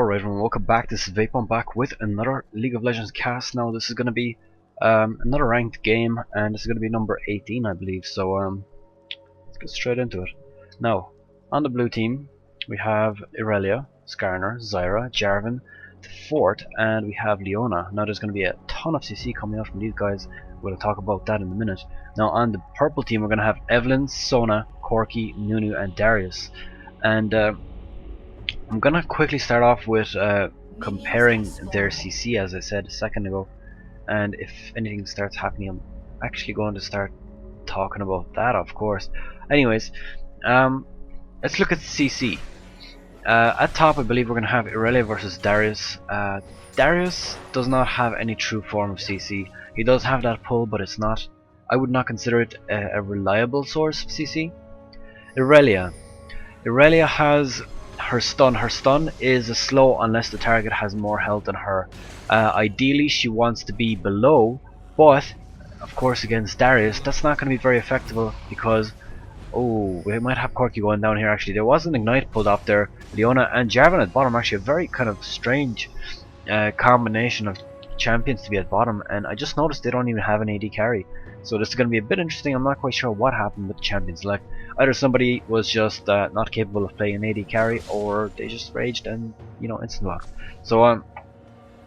Alright, and welcome back. This is Vaipo. I'm back with another League of Legends cast. Now this is going to be another ranked game, and this is going to be number 18, I believe. So let's get straight into it. Now, on the blue team, we have Irelia, Skarner, Zyra, Jarvan, the Fort, and we have Leona. Now there's going to be a ton of CC coming out from these guys. We'll talk about that in a minute. Now on the purple team, we're going to have Evelynn, Sona, Corki, Nunu, and Darius. And I'm gonna quickly start off with comparing their CC, as I said a second ago, and if anything starts happening, I'm actually going to start talking about that, of course. Anyways, let's look at CC. At top, I believe we're gonna have Irelia versus Darius. Darius does not have any true form of CC. He does have that pull, but it's not. I would not consider it a reliable source of CC. Irelia has her stun. Her stun is a slow unless the target has more health than her. Ideally she wants to be below, but of course against Darius that's not going to be very effective because we might have Corki going down here. Actually there was an ignite pulled up there. Leona and Jarvan at bottom, actually a very kind of strange combination of champions to be at bottom, and I just noticed they don't even have an AD carry. So this is going to be a bit interesting. I'm not quite sure what happened with the champions. Like either somebody was just not capable of playing an AD carry, or they just raged and instant locked. So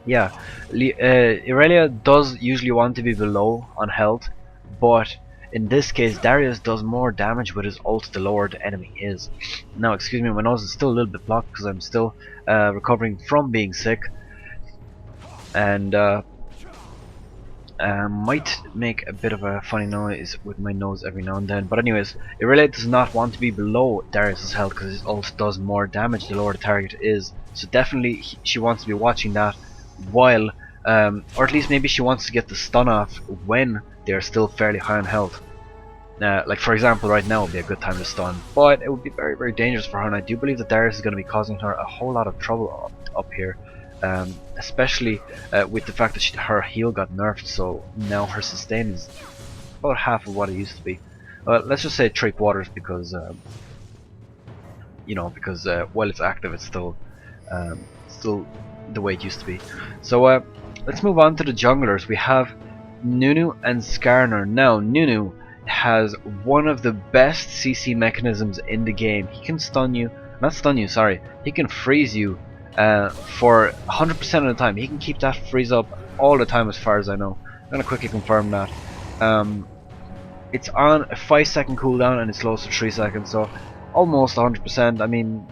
yeah, Irelia does usually want to be below on health, but in this case Darius does more damage with his ult the lower the enemy is. Now excuse me, my nose is still a little bit blocked because I'm still recovering from being sick, and might make a bit of a funny noise with my nose every now and then. But anyways, Irelia does not want to be below Darius's health because his ult does more damage the lower the target is. So definitely she wants to be watching that while, or at least maybe she wants to get the stun off when they're still fairly high on health. Like for example right now would be a good time to stun, but it would be very, very dangerous for her, and I do believe that Darius is going to be causing her a whole lot of trouble up here. Especially with the fact that her heal got nerfed, so now her sustain is about half of what it used to be. Let's just say 3/4 because while it's active it's still the way it used to be. So let's move on to the junglers. We have Nunu and Skarner. Now Nunu has one of the best CC mechanisms in the game. He can he can freeze you for 100% of the time. He can keep that freeze up all the time as far as I know. I'm gonna quickly confirm that. It's on a 5-second cooldown and it slows to 3 seconds, so almost 100%. I mean,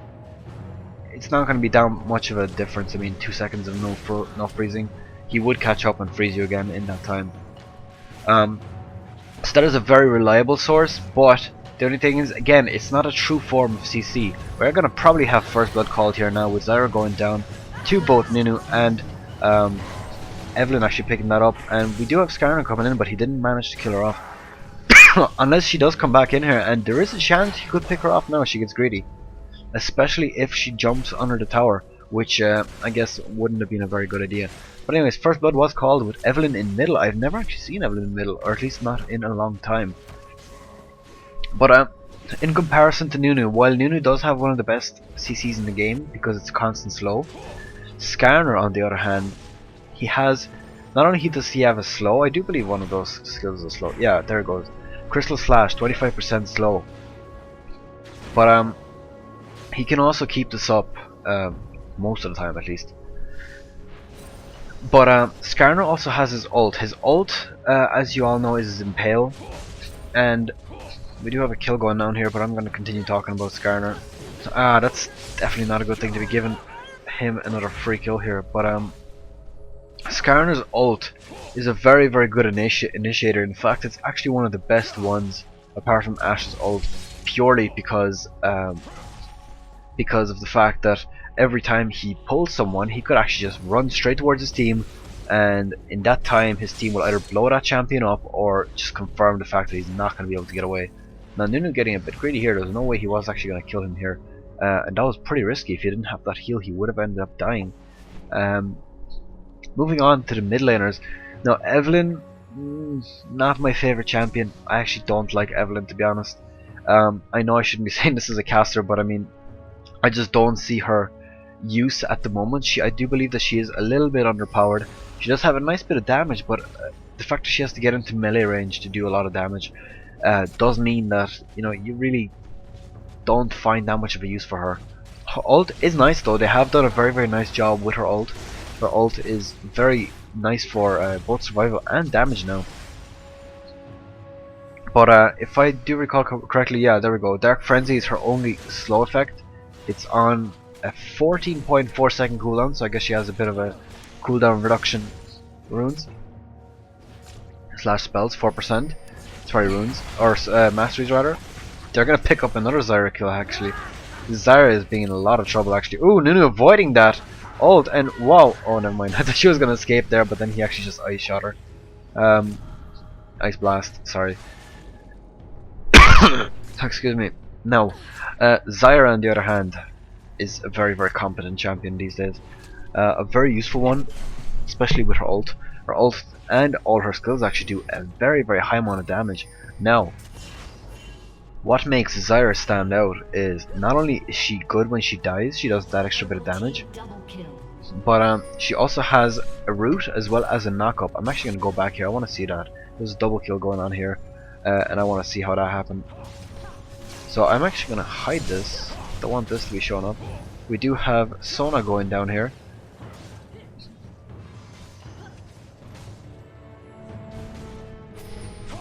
it's not gonna be down much of a difference. I mean, 2 seconds of no freezing, he would catch up and freeze you again in that time. So that is a very reliable source, but the only thing is, again, it's not a true form of CC. We're going to probably have first blood called here now with Zyra going down to both Nunu and Evelynn actually picking that up. And we do have Skarner coming in, but he didn't manage to kill her off. Unless she does come back in here, and there is a chance he could pick her off now if she gets greedy. Especially if she jumps under the tower, which I guess wouldn't have been a very good idea. But anyways, first blood was called with Evelynn in middle. I've never actually seen Evelynn in middle, or at least not in a long time. But in comparison to Nunu, while Nunu does have one of the best CCs in the game because it's constant slow, Skarner on the other hand, he has, not only does he have a slow, I do believe one of those skills is slow. Yeah, there it goes. Crystal Slash, 25% slow. But he can also keep this up most of the time at least. But Skarner also has his ult. His ult, as you all know, is his Impale, and we do have a kill going on here, but I'm going to continue talking about Skarner. That's definitely not a good thing to be giving him another free kill here. But Skarner's ult is a very, very good initiator. In fact, it's actually one of the best ones apart from Ashe's ult, purely because of the fact that every time he pulls someone, he could actually just run straight towards his team, and in that time his team will either blow that champion up or just confirm the fact that he's not going to be able to get away. Now Nunu getting a bit greedy here. There's no way he was actually going to kill him here, and that was pretty risky. If he didn't have that heal, he would have ended up dying. Moving on to the mid laners. Now Evelynn, not my favorite champion. I actually don't like Evelynn, to be honest. I know I shouldn't be saying this as a caster, but I mean, I just don't see her use at the moment. I do believe that she is a little bit underpowered. She does have a nice bit of damage, but the fact that she has to get into melee range to do a lot of damage does mean that, you know, you really don't find that much of a use for her. Her ult is nice though. They have done a very nice job with her ult. Her ult is very nice for both survival and damage now. But if I do recall correctly, yeah, there we go. Dark Frenzy is her only slow effect. It's on a 14.4 second cooldown, so I guess she has a bit of a cooldown reduction. Runes slash spells 4%. Sorry, runes or masteries rather. They're gonna pick up another Zyra kill actually. Zyra is being in a lot of trouble actually. Ooh, Nunu avoiding that ult, and wow, oh never mind. I thought she was gonna escape there, but then he actually just ice shot her. Ice blast. Sorry. Excuse me. Now, Zyra on the other hand is a very competent champion these days. A very useful one, especially with her ult. Her ult and all her skills actually do a very high amount of damage. Now, what makes Zyra stand out is not only is she good when she dies, she does that extra bit of damage, but she also has a root as well as a knock-up. I'm actually going to go back here. I want to see that. There's a double kill going on here, and I want to see how that happened. So I'm actually going to hide this. Don't want this to be showing up. We do have Sona going down here.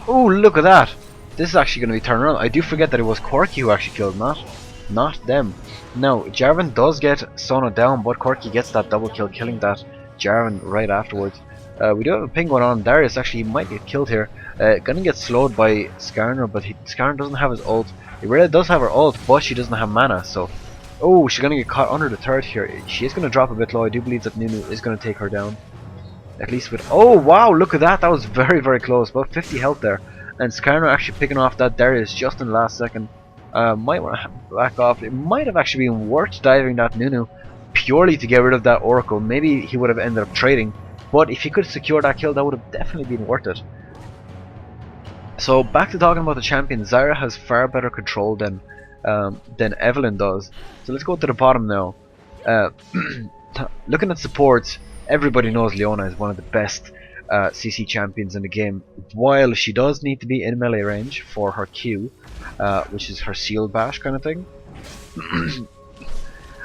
Oh, look at that! This is actually going to be turned around. I do forget that it was Corki who actually killed, not them. Now, Jarvan does get Sona down, but Corki gets that double kill, killing that Jarvan right afterwards. We do have a ping going on. Darius actually might get killed here. Gonna get slowed by Skarner, but Skarner doesn't have his ult. Irelia does have her ult, but she doesn't have mana, so... Oh, she's gonna get caught under the turret here. She is gonna drop a bit low. I do believe that Nunu is gonna take her down. At least with... Oh, wow, look at that. That was very close. About 50 health there. And Skarner actually picking off that Darius just in the last second. Might want to back off. It might have actually been worth diving that Nunu purely to get rid of that Oracle. Maybe he would have ended up trading. But if he could secure that kill, that would have definitely been worth it. So back to talking about the champion, Zyra has far better control than Evelynn does. So let's go to the bottom now. Looking at supports, everybody knows Leona is one of the best CC champions in the game. While she does need to be in melee range for her Q, which is her seal bash kind of thing.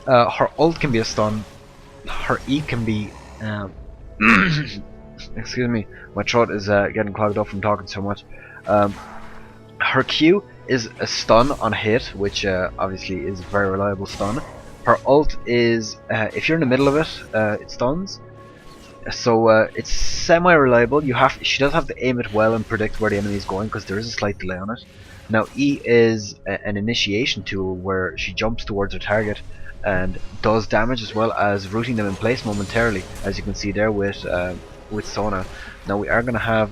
Her ult can be a stun. Her E can be... excuse me, my throat is getting clogged up from talking so much. Her Q is a stun on hit, which obviously is a very reliable stun. Her ult is, if you're in the middle of it, it stuns. So it's semi-reliable. She does have to aim it well and predict where the enemy is going, because there is a slight delay on it. Now E is an initiation tool where she jumps towards her target and does damage as well as rooting them in place momentarily, as you can see there with Sona. Now we are going to have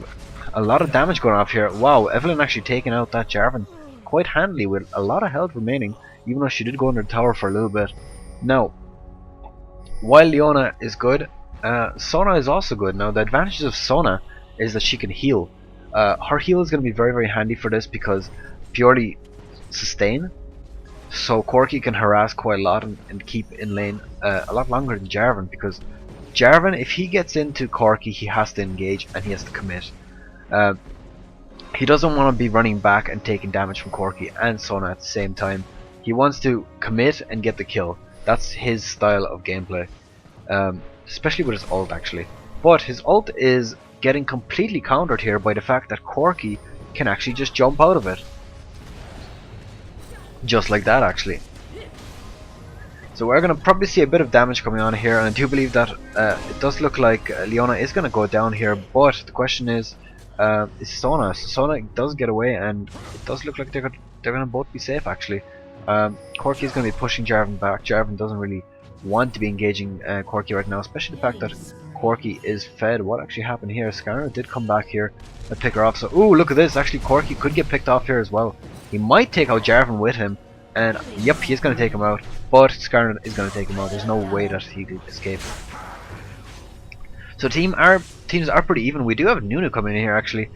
a lot of damage going off here. Wow, Evelynn actually taking out that Jarvan quite handily with a lot of health remaining, even though she did go under the tower for a little bit. Now, while Leona is good, Sona is also good. Now the advantages of Sona is that she can heal. Her heal is going to be very handy for this because purely sustain. So Corki can harass quite a lot and keep in lane a lot longer than Jarvan, because Jarvan, if he gets into Corki, he has to engage and he has to commit. He doesn't want to be running back and taking damage from Corki and Sona at the same time. He wants to commit and get the kill. That's his style of gameplay, especially with his ult actually. But his ult is getting completely countered here by the fact that Corki can actually just jump out of it. Just like that actually. So we're going to probably see a bit of damage coming on here, and I do believe that it does look like Leona is going to go down here, but the question is Sona. Sona does get away, and it does look like they're going to both be safe actually. Corki is going to be pushing Jarvan back. Jarvan doesn't really want to be engaging Corki right now, especially the fact that Corki is fed. What actually happened here? Skarner did come back here and pick her off. So, ooh, look at this. Actually, Corki could get picked off here as well. He might take out Jarvan with him, and yep, he is going to take him out. But Skarner is going to take him out. There's no way that he could escape. So teams are pretty even. We do have Nunu coming in here actually.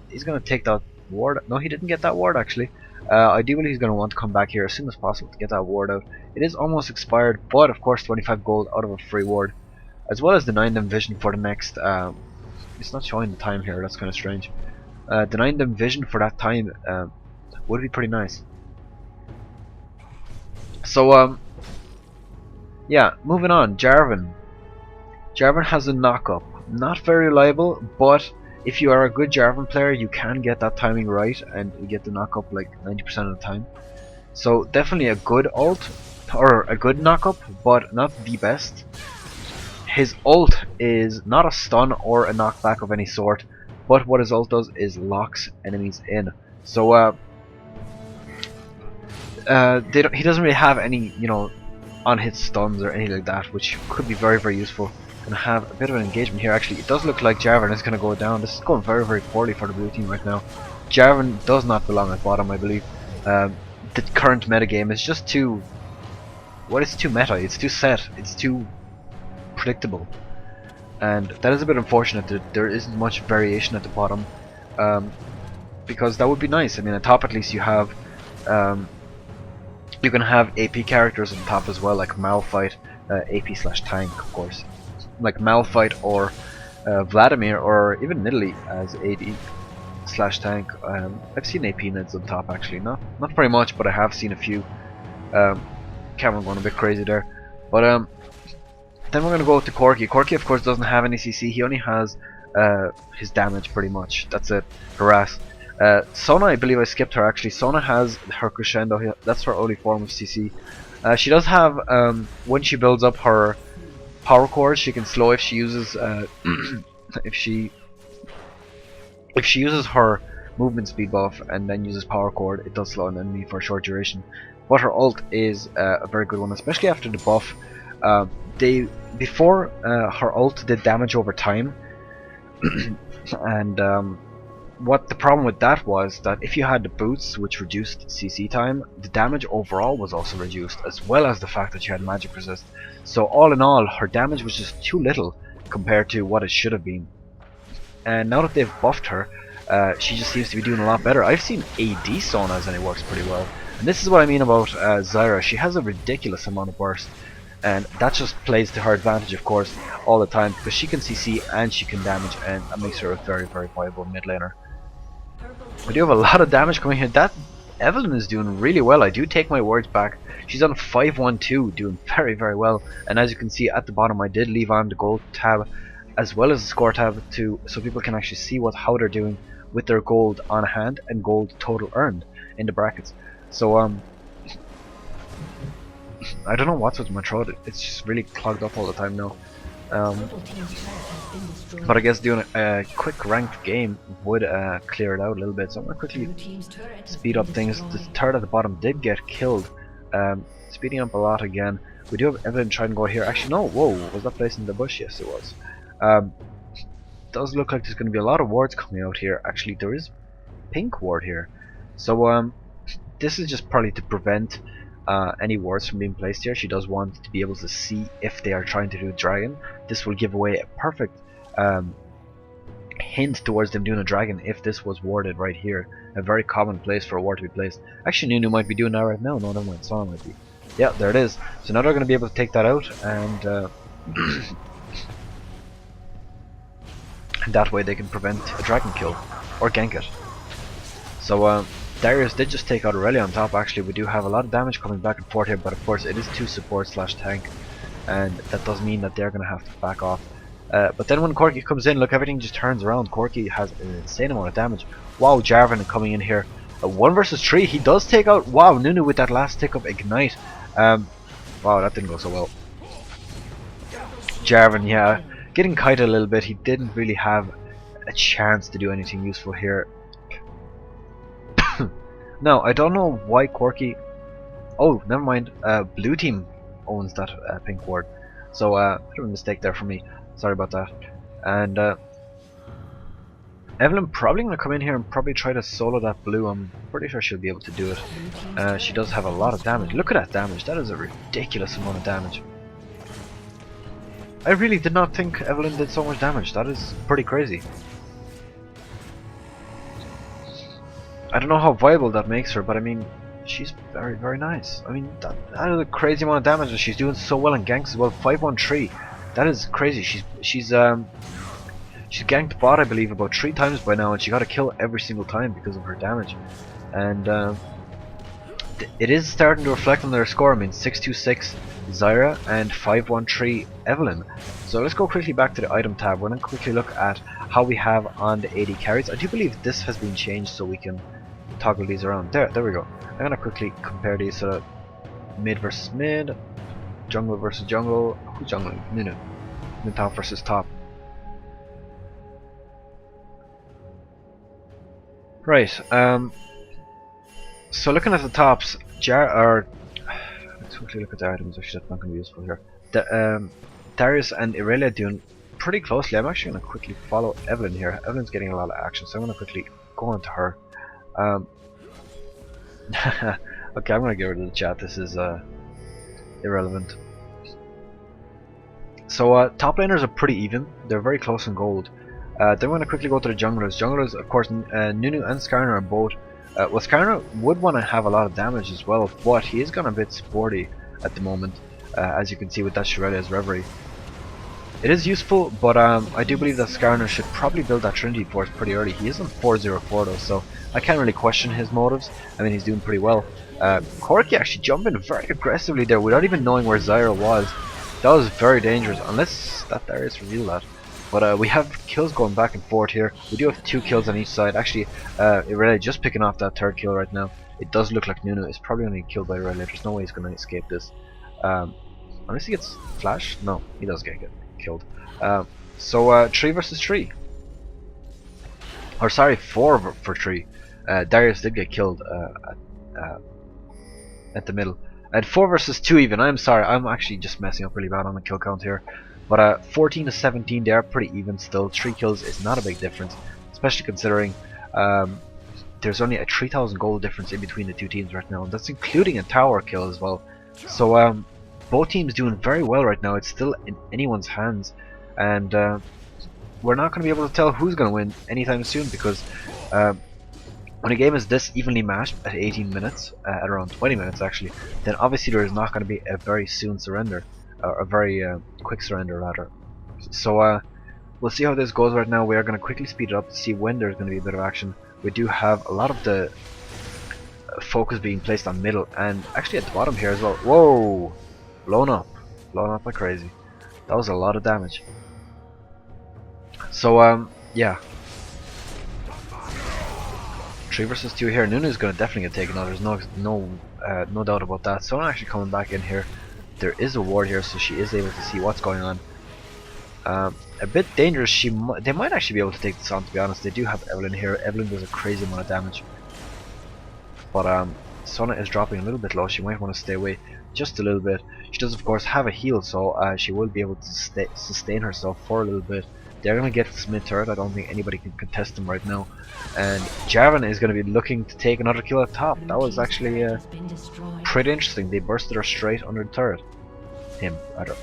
He's going to take that ward. No, he didn't get that ward actually. Ideally he's going to want to come back here as soon as possible to get that ward out. It is almost expired, but of course 25 gold out of a free ward, as well as denying them vision for the next, it's not showing the time here, that's kind of strange. Denying them vision for that time would be pretty nice. So yeah, moving on. Jarvan has a knock-up. Not very reliable, but if you are a good Jarvan player, you can get that timing right and you get the knock-up like 90% of the time. So definitely a good ult, or a good knock-up, but not the best. His ult is not a stun or a knockback of any sort, but what his ult does is locks enemies in. So he doesn't really have any, you know, on-hit stuns or anything like that, which could be very, very useful. Gonna have a bit of an engagement here. Actually, it does look like Jarvan is gonna go down. This is going very, very poorly for the blue team right now. Jarvan does not belong at bottom, I believe. The current metagame is just too... well, it's too meta, it's too set, it's too predictable. And that is a bit unfortunate that there isn't much variation at the bottom. Because that would be nice. I mean, at top at least you have... you can have AP characters on top as well, like Malphite, AP/tank, of course. Like Malphite or Vladimir, or even Nidalee as AD/tank. I've seen AP Nids on top actually, not very much, but I have seen a few. Camera going a bit crazy there. But then we're gonna go to Corki. Corki, of course, doesn't have any CC. He only has his damage pretty much. That's it. Harass. Sona, I believe I skipped her actually. Sona has her crescendo. That's her only form of CC. She does have when she builds up her power cord, she can slow if she uses if she uses her movement speed buff and then uses power cord. It does slow an enemy for a short duration. But her ult is a very good one, especially after the buff. Before her ult did damage over time, and what the problem with that was that if you had the boots, which reduced CC time, the damage overall was also reduced, as well as the fact that you had magic resist. So all in all, her damage was just too little compared to what it should have been. And now that they've buffed her, she just seems to be doing a lot better. I've seen AD Sonas and it works pretty well. And this is what I mean about Zyra. She has a ridiculous amount of burst. And that just plays to her advantage, of course, all the time, because she can CC and she can damage, and that makes her a very, very viable mid laner. We do have a lot of damage coming here. That Evelyn is doing really well. I do take my words back. She's on 512, doing very, very well. And as you can see at the bottom, I did leave on the gold tab as well as the score tab so people can actually see how they're doing with their gold on hand and gold total earned in the brackets. So I don't know what's with my throat. It's just really clogged up all the time now. But I guess doing a quick ranked game would clear it out a little bit. So I'm gonna quickly speed up things. The turret at the bottom did get killed. Speeding up a lot again. We do have Evelyn trying to go here. Actually, no. Whoa, was that placed in the bush? Yes, it was. Does look like there's going to be a lot of wards coming out here. Actually, there is pink ward here. So this is just probably to prevent any wards from being placed here. She does want to be able to see if they are trying to do a dragon. This will give away a perfect hint towards them doing a dragon if this was warded right here. A very common place for a ward to be placed. Actually, Nunu might be doing that right now. No, never mind. Sona might be. Yeah, there it is. So now they're going to be able to take that out, and that way they can prevent a dragon kill or gank it. So Darius did just take out Aurelia on top. Actually, we do have a lot of damage coming back and forth here, but of course it is 2 support/tank, and that does mean that they're going to have to back off. But then when Corki comes in, look, everything just turns around. Corki has an insane amount of damage. Wow, Jarvan coming in here. 1 versus 3, he does take out, wow, Nunu with that last tick of Ignite. Wow, that didn't go so well. Jarvan, yeah, getting kited a little bit. He didn't really have a chance to do anything useful here. No, I don't know why Corki... Oh, never mind. Blue team owns that pink ward. So, bit of a mistake there for me. Sorry about that. And Evelyn probably going to come in here and probably try to solo that blue. I'm pretty sure she'll be able to do it. She does have a lot of damage. Look at that damage. That is a ridiculous amount of damage. I really did not think Evelyn did so much damage. That is pretty crazy. I don't know how viable that makes her, but I mean, she's very, very nice. I mean, that is a crazy amount of damage, and she's doing so well in ganks as well. 513. That is crazy. She's ganked bot, I believe, about 3 times by now, and she got a kill every single time because of her damage. And it is starting to reflect on their score. I mean, 626 Zyra and 513 Evelyn. So let's go quickly back to the item tab. We're going to quickly look at how we have on the AD carries. I do believe this has been changed so we can toggle these around. There we go. I'm going to quickly compare these to mid versus mid, jungle versus jungle. Who's jungling? Nunu. Mid top versus top. Right. So looking at the tops, let's quickly look at the items. Actually, that's not going to be useful here. Darius and Irelia doing pretty closely. I'm actually going to quickly follow Evelyn here. Evelyn's getting a lot of action, so I'm going to quickly go on to her. Okay, I'm going to get rid of the chat. This is irrelevant. So top laners are pretty even. They're very close in gold. Then we're going to quickly go to the junglers. Junglers, of course, Nunu and Skarner are both. Well, Skarner would want to have a lot of damage as well, but he is gone a bit sporty at the moment, as you can see with that Shirelia's Reverie. It is useful, but I do believe that Skarner should probably build that Trinity Force pretty early. He is on 404 though, so I can't really question his motives. I mean, he's doing pretty well. Corki actually jumping very aggressively there without even knowing where Zyra was. That was very dangerous, unless that Darius revealed that. But we have kills going back and forth here. We do have 2 kills on each side. Actually, Irelia just picking off that 3rd kill right now. It does look like Nunu is probably going to get killed by Irelia. There's no way he's going to escape this. Unless he gets flashed? No, he does get killed. So 3 versus 3. Or sorry, 4 for 3. Darius did get killed at the middle. And 4 versus 2 even. I'm sorry, I'm actually just messing up really bad on the kill count here. But 14 to 17, they are pretty even still. 3 kills is not a big difference, especially considering there's only a 3,000 gold difference in between the 2 teams right now. And that's including a tower kill as well. So both teams doing very well right now. It's still in anyone's hands, and we're not going to be able to tell who's going to win anytime soon, because when a game is this evenly matched at 18 minutes, at around 20 minutes actually, then obviously there is not going to be a very soon surrender. A very quick surrender rather. So we'll see how this goes right now. We are going to quickly speed it up to see when there's going to be a bit of action. We do have a lot of the focus being placed on middle, and actually at the bottom here as well. Whoa! Blown up like crazy. That was a lot of damage. So yeah, 3 versus 2 here. Nunu's going to definitely get taken out. There's no doubt about that. So I'm actually coming back in here. There is a ward here, so she is able to see what's going on. A bit dangerous. They might actually be able to take this on, to be honest. They do have Evelyn here. Evelyn does a crazy amount of damage. But Sona is dropping a little bit low. She might want to stay away just a little bit. She does, of course, have a heal, so she will be able to sustain herself for a little bit. They're going to get this mid turret. I don't think anybody can contest them right now. And Jarvan is going to be looking to take another kill at top. That was actually pretty interesting. They bursted her straight under the turret. Him, rather.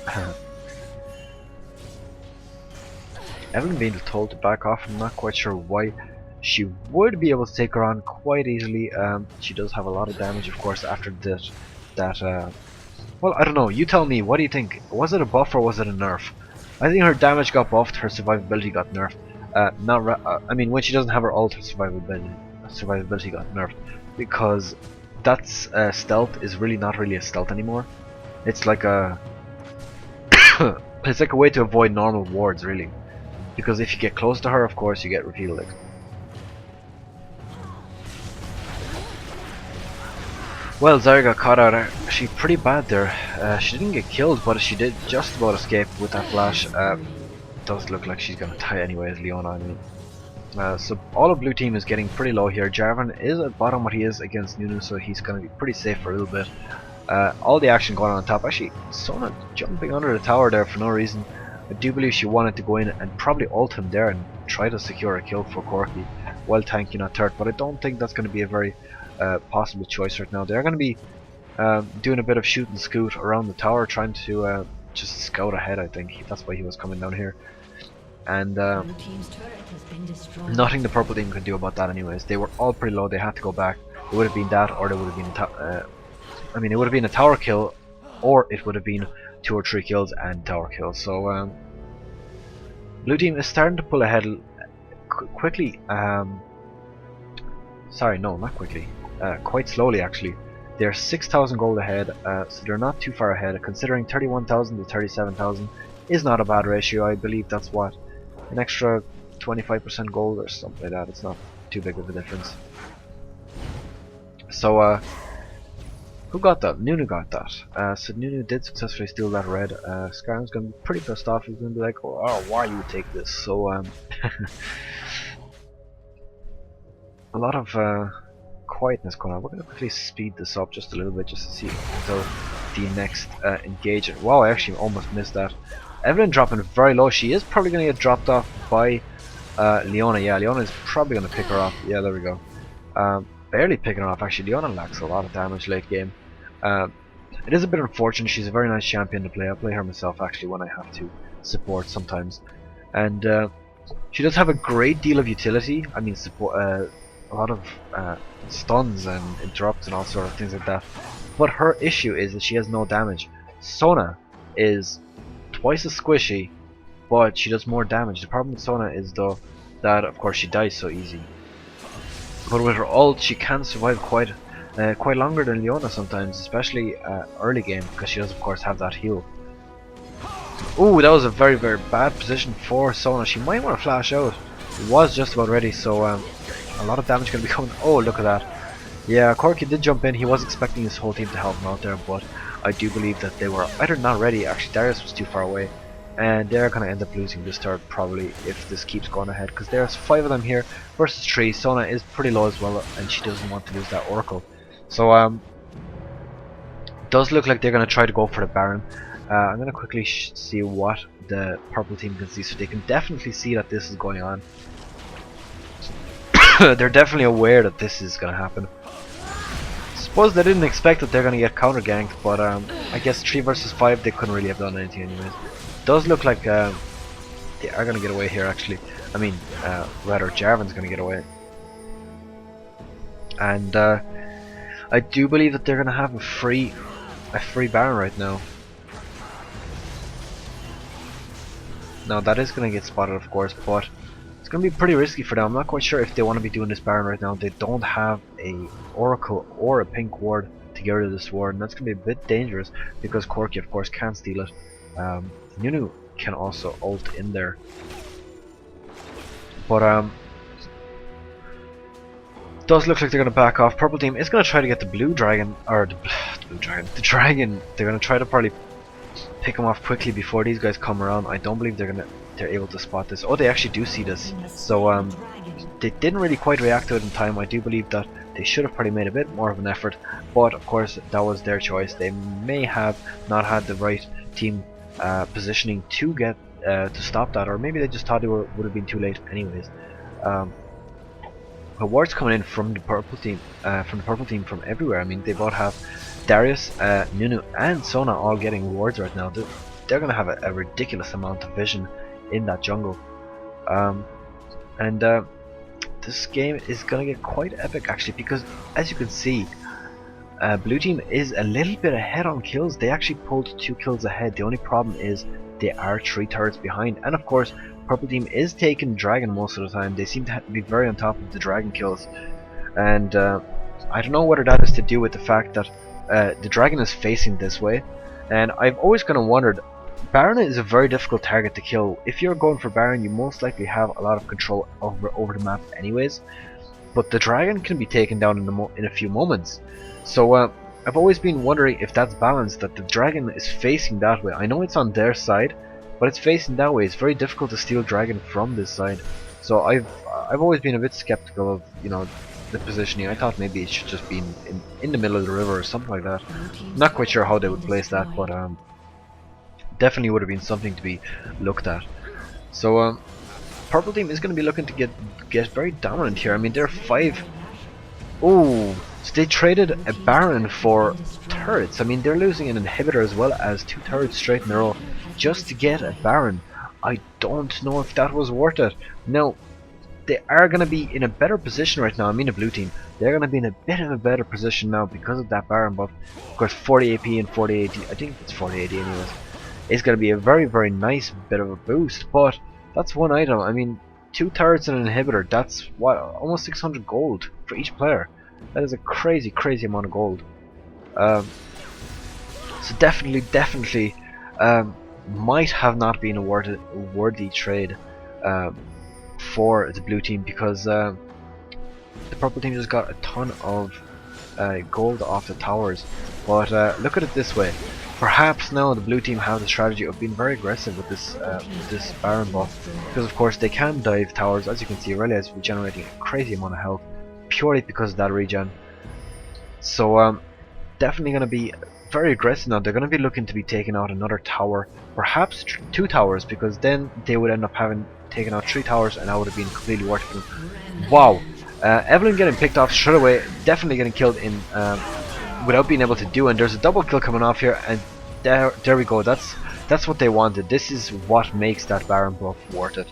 Evelyn being told to back off. I'm not quite sure why. She would be able to take her on quite easily. She does have a lot of damage, of course, after that. Well, I don't know. You tell me. What do you think? Was it a buff or was it a nerf? I think her damage got buffed. Her survivability got nerfed. I mean, when she doesn't have her ult, her survivability got nerfed, because that's stealth is really not really a stealth anymore. It's like a it's like a way to avoid normal wards, really, because if you get close to her, of course, you get repeated. Well, Zyra got caught out. She's pretty bad there. She didn't get killed, but she did just about escape with that flash. Does look like she's gonna die anyways, Leona. I mean, so all of blue team is getting pretty low here. Jarvan is at bottom what he is against Nunu, so he's gonna be pretty safe for a little bit. All the action going on top. Actually, Sona jumping under the tower there for no reason. I do believe she wanted to go in and probably ult him there and try to secure a kill for Corki while tanking that turret, but I don't think that's going to be a very possible choice right now. They're going to be doing a bit of shoot and scoot around the tower, trying to just scout ahead. I think that's why he was coming down here. and nothing the purple team could do about that anyways. They were all pretty low, they had to go back. It would have been that, or it would have been it would have been a tower kill, or it would have been 2 or 3 kills and tower kills. So blue team is starting to pull ahead quickly. Sorry, no, not quickly. Quite slowly actually. They're 6,000 gold ahead, so they're not too far ahead. Considering 31,000 to 37,000 is not a bad ratio. I believe that's what, an extra 25% gold or something like that. It's not too big of a difference. So who got that? Nunu got that. So Nunu did successfully steal that red. Scarham's gonna be pretty pissed off. He's gonna be like, oh, why you take this? So a lot of quietness going on. We're gonna quickly speed this up just a little bit just to see until the next engagement. Wow, I actually almost missed that. Evelyn dropping very low. She is probably gonna get dropped off by Leona. Yeah, Leona is probably gonna pick her off. Yeah, there we go. Barely picking her off actually. Leona lacks a lot of damage late game. It is a bit unfortunate. She's a very nice champion to play. I play her myself actually when I have to support sometimes, and she does have a great deal of utility. I mean, support a lot of stuns and interrupts and all sort of things like that. But her issue is that she has no damage. Sona is twice as squishy, but she does more damage. The problem with Sona is though that of course she dies so easy. But with her ult, she can survive quite longer than Leona sometimes, especially early game, because she does of course have that heal. Ooh, that was a very bad position for Sona. She might want to flash out. It was just about ready, so a lot of damage going to be coming. Oh, look at that. Yeah, Corky did jump in. He was expecting his whole team to help him out there, but I do believe that they were either not ready. Actually, Darius was too far away, and they're going to end up losing this turret probably if this keeps going ahead, because there's 5 of them here versus 3. Sona is pretty low as well, and she doesn't want to lose that Oracle. So does look like they're going to try to go for the Baron. I'm going to quickly see what the purple team can see, so they can definitely see that this is going on. They're definitely aware that this is going to happen. Suppose they didn't expect that they're going to get counter ganked, but I guess 3 versus 5 they couldn't really have done anything anyways. Does look like they are going to get away here actually. I mean, rather Jarvan's going to get away. And I do believe that they're going to have a free Baron right now. Now that is going to get spotted of course, but it's going to be pretty risky for them. I'm not quite sure if they want to be doing this Baron right now. They don't have a Oracle or a pink ward to get rid of this ward, and that's going to be a bit dangerous because Corky of course can't steal it. Nunu can also ult in there, but does look like they're going to back off. Purple team is going to try to get the blue dragon, or the dragon. They're going to try to probably pick them off quickly before these guys come around. I don't believe they're able to spot this. Oh, they actually do see this. So they didn't really quite react to it in time. I do believe that they should have probably made a bit more of an effort, but of course that was their choice. They may have not had the right team positioning to get to stop that, or maybe they just thought it would have been too late anyways. But wards coming in from the purple team, from everywhere. I mean, they both have Darius, Nunu, and Sona all getting wards right now. They're gonna have a ridiculous amount of vision in that jungle, and this game is gonna get quite epic actually, because as you can see, blue team is a little bit ahead on kills. They actually pulled 2 kills ahead. The only problem is they are 3 turrets behind, and of course purple team is taking dragon most of the time. They seem to be very on top of the dragon kills, and I don't know whether that is to do with the fact that the dragon is facing this way. And I've always kind of wondered, Baron is a very difficult target to kill. If you're going for Baron, you most likely have a lot of control over the map anyways, but the dragon can be taken down in a few moments. So I've always been wondering if that's balanced, that the dragon is facing that way. I know it's on their side, but it's facing that way. It's very difficult to steal dragon from this side. So I've always been a bit skeptical of, you know, the positioning. I thought maybe it should just be in the middle of the river or something like that. Not quite sure how they would place that, but definitely would have been something to be looked at. So purple team is going to be looking to get very dominant here. I mean, they're 5. Oh, so they traded a Baron for turrets. I mean, they're losing an inhibitor as well as 2 turrets straight in a row just to get a Baron. I don't know if that was worth it. Now, they are going to be in a better position right now. I mean the blue team. They're going to be in a bit of a better position now because of that Baron buff. Of course, 40 AP and 40 AD. I think it's 40 AD anyways. It's going to be a very, very nice bit of a boost. But that's one item. I mean, 2/3 and an inhibitor. That's what, almost 600 gold for each player. That is a crazy, crazy amount of gold. So definitely, might have not been a worthy trade. For the blue team, because the purple team just got a ton of gold off the towers. But look at it this way, perhaps now the blue team have the strategy of being very aggressive with this Baron buff, because of course they can dive towers. As you can see, Aurelia is regenerating a crazy amount of health purely because of that regen. So definitely going to be very aggressive now. They're going to be looking to be taking out another tower, perhaps 2 towers, because then they would end up having taken out 3 towers, and that would have been completely worth it. Wow, Evelyn getting picked off straight away, definitely getting killed in without being able to do. And there's a double kill coming off here, and there we go. That's what they wanted. This is what makes that Baron buff worth it.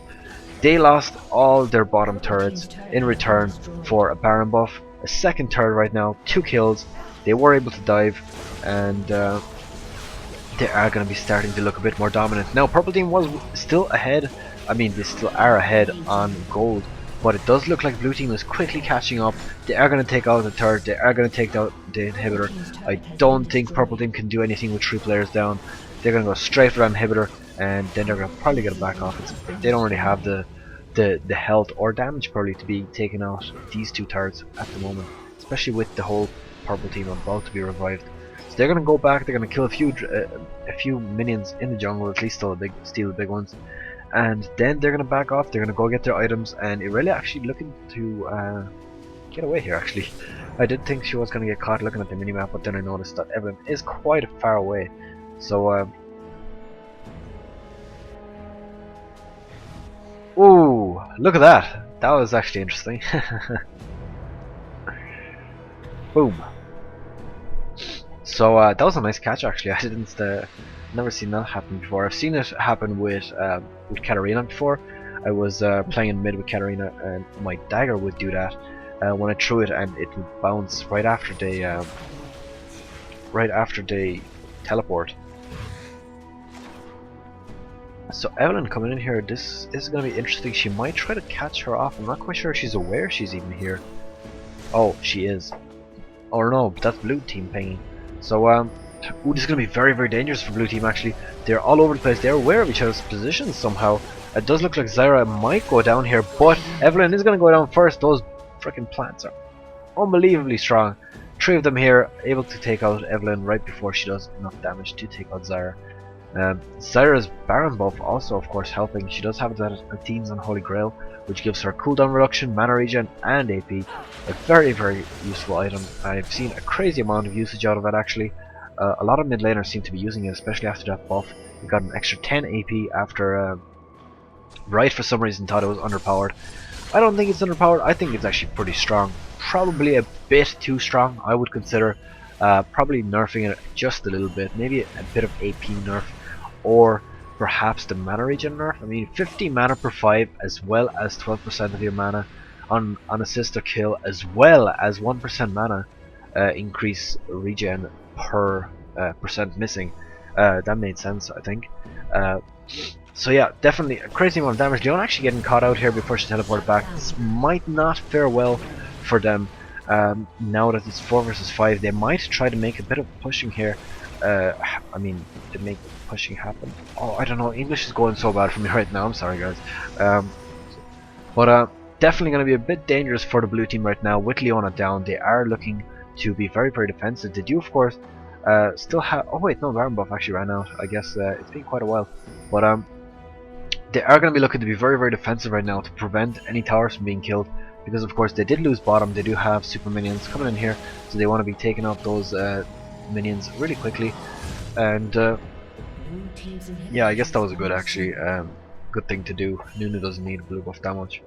They lost all their bottom turrets in return for a Baron buff, a second turret right now, 2 kills. They were able to dive, and they are going to be starting to look a bit more dominant. Now, purple team was still ahead. I mean, they still are ahead on gold, but it does look like blue team is quickly catching up. They are going to take out the turret. They are going to take out the inhibitor. I don't think purple team can do anything with 3 players down. They're going to go straight for that inhibitor, and then they're going to probably get it back off. They don't really have the health or damage probably to be taking out these 2 turrets at the moment, especially with the whole purple team about to be revived. So they're going to go back. They're going to kill a few minions in the jungle, at least steal the big ones. And then they're going to back off, they're going to go get their items, and Irelia actually looking to get away here actually. I did think she was going to get caught looking at the minimap, but then I noticed that Evelyn is quite far away. So, ooh, look at that! That was actually interesting. Boom. So, that was a nice catch actually. I didn't never seen that happen before. I've seen it happen with Katarina before. I was playing in mid with Katarina, and my dagger would do that when I threw it, and it would bounce right after they teleport. So Evelyn coming in here, this is going to be interesting. She might try to catch her off. I'm not quite sure if she's aware she's even here. Oh, she is. Or no, that's blue team pinging. So ooh, this is going to be very, very dangerous for blue team actually. They're all over the place. They're aware of each other's positions somehow. It does look like Zyra might go down here, but Evelyn is going to go down first. Those freaking plants are unbelievably strong. 3 of them here, able to take out Evelyn right before she does enough damage to take out Zyra. Zyra's Baron buff also of course helping. She does have that Athene's Unholy Grail, which gives her cooldown reduction, mana regen and AP. A very, very useful item. I've seen a crazy amount of usage out of it actually. A lot of mid laners seem to be using it, especially after that buff. We got an extra 10 AP after Right for some reason thought it was underpowered. I don't think it's underpowered. I think it's actually pretty strong. Probably a bit too strong, I would consider. Probably nerfing it just a little bit. Maybe a bit of AP nerf, or perhaps the mana regen nerf. I mean, 50 mana per 5, as well as 12% of your mana on a sister kill, as well as 1% mana increase regen per percent missing. That made sense, I think. So yeah, definitely a crazy amount of damage. Leon actually getting caught out here before she teleported back. This might not fare well for them. Now that it's 4 versus 5, they might try to make a bit of pushing here. I mean, to make pushing happen. Oh, I don't know. English is going so bad for me right now. I'm sorry, guys. But definitely going to be a bit dangerous for the blue team right now with Leona down. They are looking to be very, very defensive. They do, of course, still have. Oh wait, no, Baron buff actually ran out. I guess it's been quite a while. But they are going to be looking to be very, very defensive right now to prevent any towers from being killed. Because of course they did lose bottom. They do have super minions coming in here, so they want to be taking out those minions really quickly. And yeah, I guess that was a good actually good thing to do. Nunu doesn't need blue buff that much.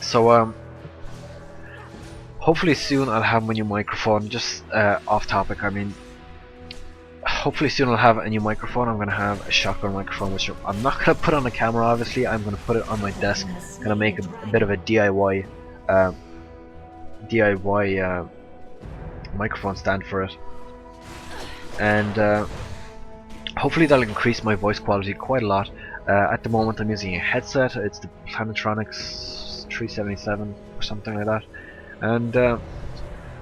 So hopefully soon I'll have my new microphone. Just off topic, I mean, hopefully soon I'll have a new microphone. I'm gonna have a shotgun microphone, which I'm not gonna put on the camera. Obviously, I'm gonna put it on my desk. Gonna make a bit of a DIY microphone stand for it, and hopefully that'll increase my voice quality quite a lot. At the moment, I'm using a headset. It's the Plantronics 377 or something like that, and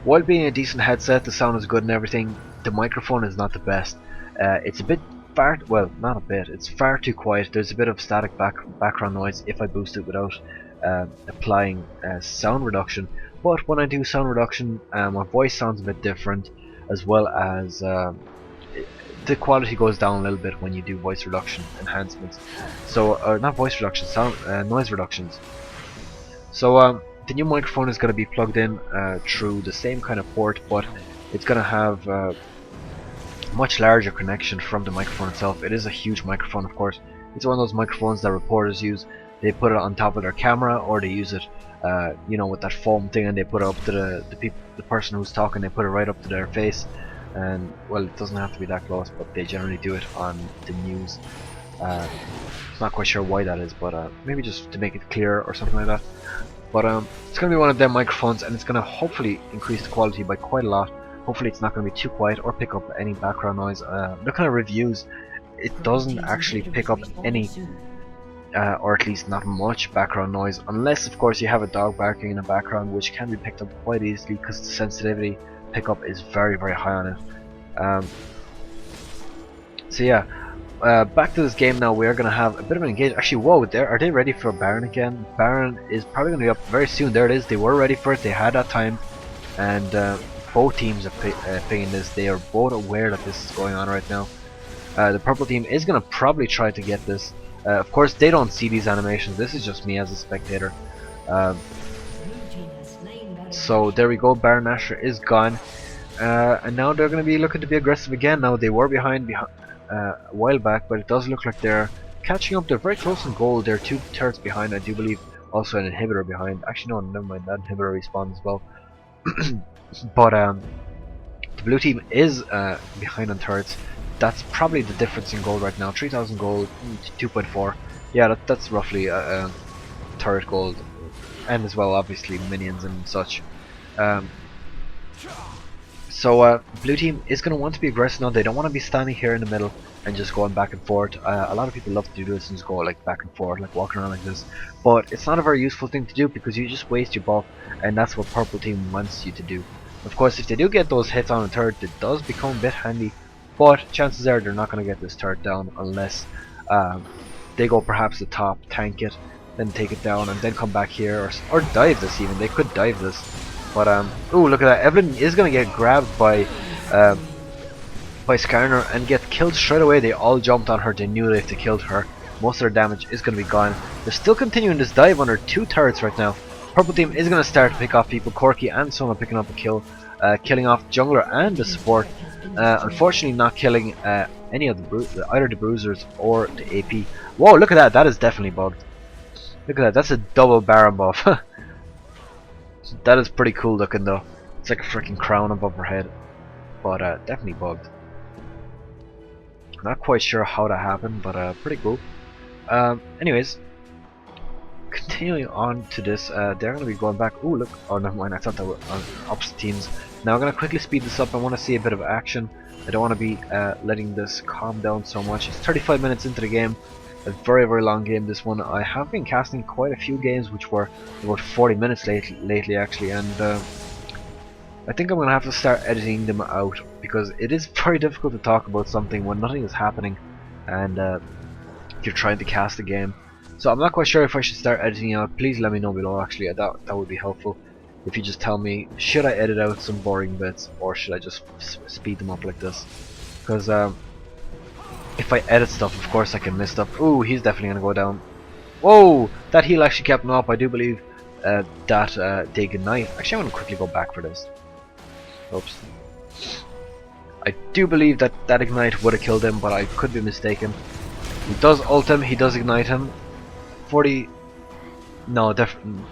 while being a decent headset, the sound is good and everything. The microphone is not the best. It's a bit far, well, not a bit, it's far too quiet. There's a bit of static background noise if I boost it without applying sound reduction. But when I do sound reduction, my voice sounds a bit different, as well as the quality goes down a little bit when you do voice reduction enhancements. So, not voice reduction, sound noise reductions. So, the new microphone is going to be plugged in through the same kind of port, but it's going to have much larger connection from the microphone itself. It is a huge microphone, of course. It's one of those microphones that reporters use. They put it on top of their camera, or they use it, you know, with that foam thing, and they put it up to the person who's talking. They put it right up to their face, and well, it doesn't have to be that close, but they generally do it on the news. Not quite sure why that is, but maybe just to make it clear or something like that. But it's going to be one of them microphones, and it's going to hopefully increase the quality by quite a lot. Hopefully it's not going to be too quiet or pick up any background noise. Looking at reviews, it doesn't actually pick up any, or at least not much background noise, unless of course you have a dog barking in the background, which can be picked up quite easily because the sensitivity pickup is very, very high on it. So yeah. Back to this game now. We are going to have a bit of an engagement. Actually, whoa, are they ready for Baron again? Baron is probably going to be up very soon. There it is. They were ready for it. They had that time. And both teams are playing this. They are both aware that this is going on right now. The purple team is going to probably try to get this. Of course, they don't see these animations. This is just me as a spectator. So there we go. Baron Nashor is gone. And now they're going to be looking to be aggressive again. Now they were behind a while back, but it does look like they're catching up. They're very close in goal. They're 2 turrets behind, I do believe. Also an inhibitor behind. Actually, no, never mind. That inhibitor respawns as well. But the blue team is behind on turrets. That's probably the difference in gold right now. 3,000 gold, 2.4. Yeah, that's roughly turret gold, and as well obviously minions and such. So blue team is going to want to be aggressive now. They don't want to be standing here in the middle and just going back and forth. A lot of people love to do this and just go like back and forth, like walking around like this. But it's not a very useful thing to do because you just waste your buff, and that's what purple team wants you to do. Of course, if they do get those hits on a turret, it does become a bit handy. But chances are they're not going to get this turret down unless they go perhaps the top, tank it, then take it down, and then come back here, or dive this even. They could dive this. But ooh, look at that! Evelyn is gonna get grabbed by Skarner and get killed straight away. They all jumped on her. They knew they had to kill her. Most of their damage is gonna be gone. They're still continuing this dive under 2 turrets right now. Purple team is gonna start to pick off people. Corki and Sona picking up a kill, killing off jungler and the support. Unfortunately, not killing any of the either the bruisers or the AP. Whoa! Look at that! That is definitely bugged. Look at that! That's a double Baron buff. That is pretty cool looking though. It's like a freaking crown above her head, but definitely bugged. Not quite sure how that happened, but pretty cool. Anyways, continuing on to this, they're going to be going back. Ooh, look! Oh, never mind. I thought they were on opposite teams. Now I'm going to quickly speed this up. I want to see a bit of action. I don't want to be letting this calm down so much. It's 35 minutes into the game. A very, very long game, this one. I have been casting quite a few games which were about 40 minutes lately actually, and I think I'm going to have to start editing them out because it is very difficult to talk about something when nothing is happening and you're trying to cast a game. So I'm not quite sure if I should start editing out. Please let me know below actually. That would be helpful if you just tell me, should I edit out some boring bits or should I just speed them up like this? Because if I edit stuff, of course I can miss stuff. Ooh, he's definitely gonna go down. Whoa! That heal actually kept him up. I do believe that they ignite. Actually, I'm gonna quickly go back for this. Oops. I do believe that ignite would have killed him, but I could be mistaken. He does ult him. He does ignite him. 40. No,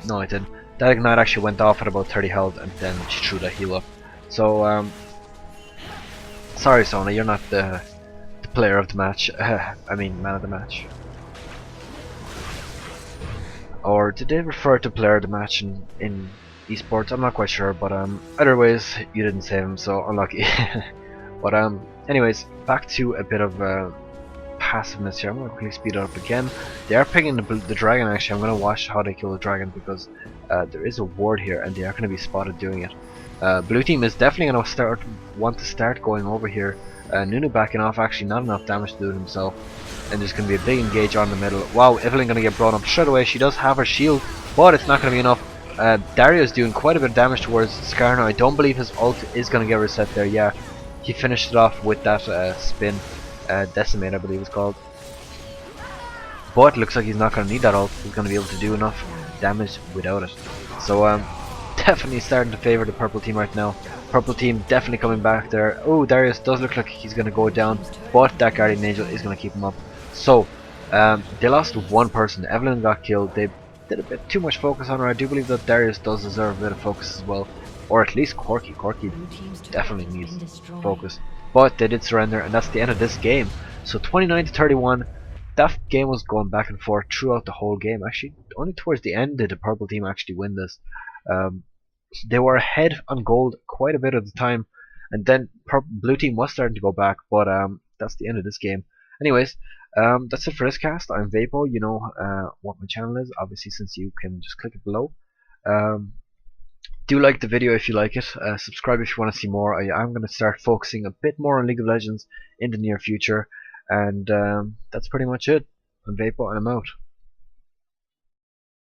no, it didn't. That ignite actually went off at about 30 health, and then she threw that heal up. So Sorry, Sona, you're not the player of the match. I mean, man of the match. Or did they refer to player of the match in esports? I'm not quite sure, but either ways, you didn't save him, so unlucky. But anyways, back to a bit of passiveness here. I'm gonna quickly speed it up again. They are picking the dragon. Actually, I'm gonna watch how they kill the dragon because there is a ward here, and they are gonna be spotted doing it. Blue team is definitely gonna want to start going over here. Nunu backing off, actually not enough damage to do it himself. And there's going to be a big engage on the middle. Wow, Evelyn going to get brought up straight away. She does have her shield, but it's not going to be enough. Dario's doing quite a bit of damage towards Scar now. I don't believe his ult is going to get reset there. Yeah, he finished it off with that spin. Decimate, I believe it's called. But it looks like he's not going to need that ult. He's going to be able to do enough damage without it. So definitely starting to favour the purple team right now. Purple team definitely coming back there. Oh, Darius does look like he's going to go down, but that Guardian Angel is going to keep him up. So, they lost one person. Evelyn got killed. They did a bit too much focus on her. I do believe that Darius does deserve a bit of focus as well. Or at least Corky. Corky definitely needs focus. But they did surrender, and that's the end of this game. So 29 to 31. That game was going back and forth throughout the whole game. Actually, only towards the end did the purple team actually win this. They were ahead on gold quite a bit at the time, and then blue team was starting to go back, but that's the end of this game. Anyways, that's it for this cast. I'm Vaipo. You know what my channel is, obviously, since you can just click it below. Do like the video if you like it. Subscribe if you want to see more. I'm going to start focusing a bit more on League of Legends in the near future, and that's pretty much it. I'm Vaipo, and I'm out.